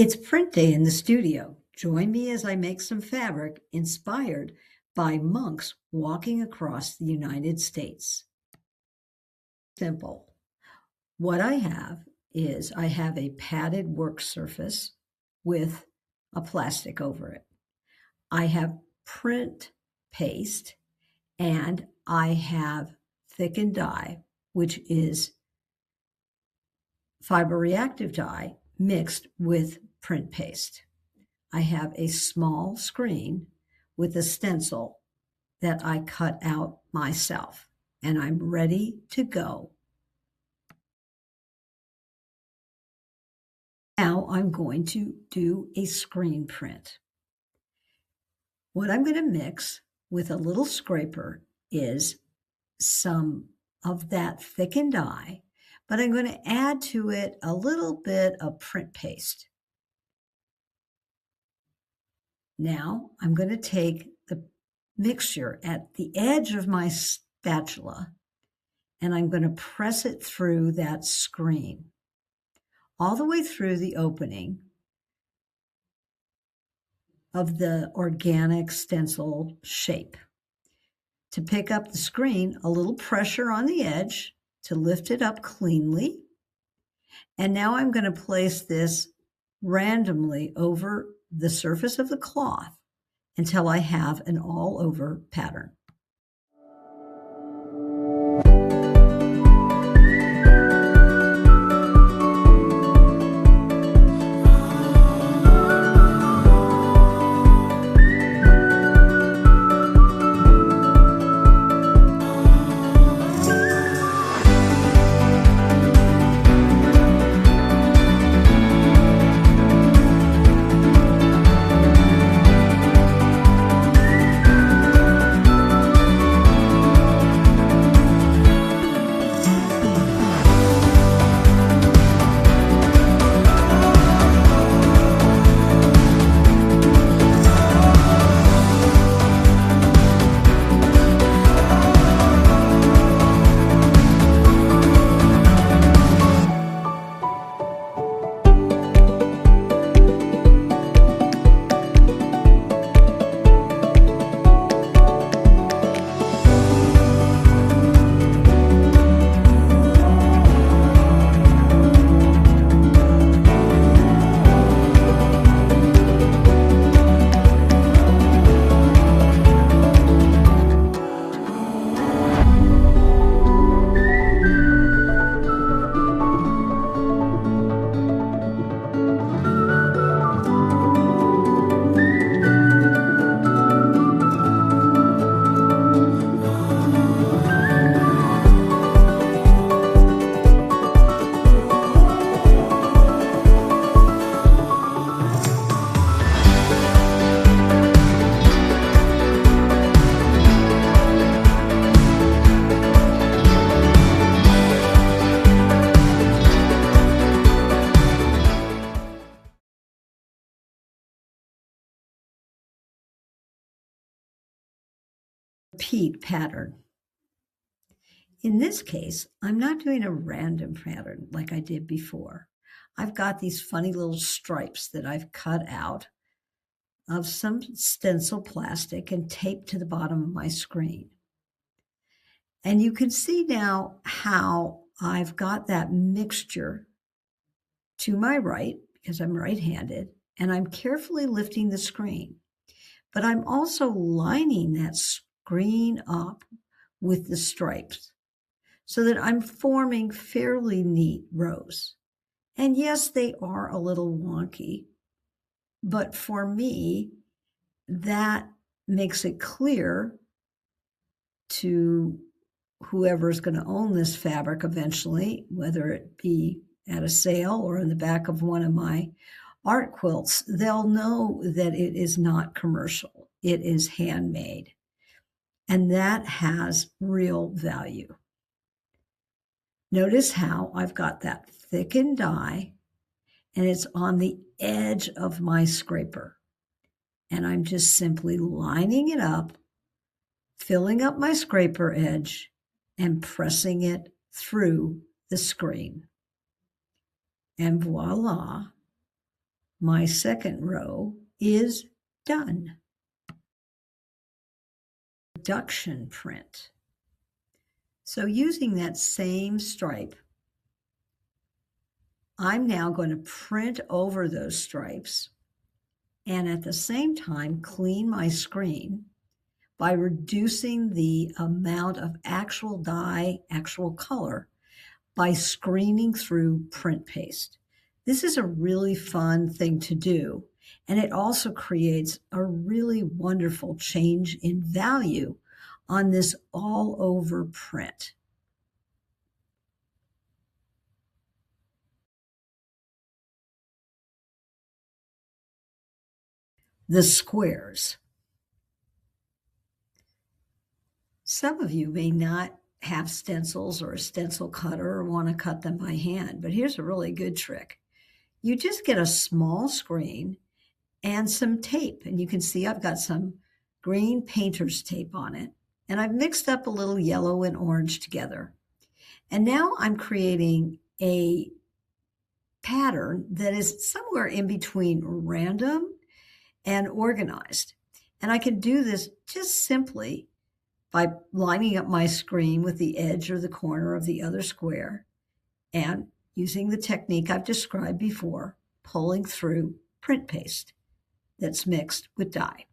It's print day in the studio. Join me as I make some fabric inspired by monks walking across the United States. Simple. What I have is I have a padded work surface with a plastic over it. I have print paste and I have thickened dye, which is fiber-reactive dye mixed with print paste. I have a small screen with a stencil that I cut out myself, and I'm ready to go. Now I'm going to do a screen print. What I'm going to mix with a little scraper is some of that thickened dye, but I'm going to add to it a little bit of print paste. Now I'm going to take the mixture at the edge of my spatula and I'm going to press it through that screen, all the way through the opening of the organic stencil shape. To pick up the screen, a little pressure on the edge to lift it up cleanly. And now I'm going to place this randomly over the surface of the cloth until I have an all-over pattern. Repeat pattern. In this case, I'm not doing a random pattern like I did before. I've got these funny little stripes that I've cut out of some stencil plastic and taped to the bottom of my screen. And you can see now how I've got that mixture to my right, because I'm right-handed, and I'm carefully lifting the screen. But I'm also lining that screen up with the stripes so that I'm forming fairly neat rows. And yes, they are a little wonky, but for me, that makes it clear to whoever's going to own this fabric eventually, whether it be at a sale or in the back of one of my art quilts, they'll know that it is not commercial. It is handmade. And that has real value. Notice how I've got that thickened dye and it's on the edge of my scraper. And I'm just simply lining it up, filling up my scraper edge and pressing it through the screen. And voila, My second row is done. Production print. So using that same stripe, I'm now going to print over those stripes and at the same time clean my screen by reducing the amount of actual dye, actual color, by screening through print paste. This is a really fun thing to do, and it also creates a really wonderful change in value on this all over print. The squares. Some of you may not have stencils or a stencil cutter or want to cut them by hand, but here's a really good trick. You just get a small screen and some tape, and you can see I've got some green painter's tape on it, and I've mixed up a little yellow and orange together. And now I'm creating a pattern that is somewhere in between random and organized. And I can do this just simply by lining up my screen with the edge or the corner of the other square and using the technique I've described before, pulling through print paste that's mixed with dye.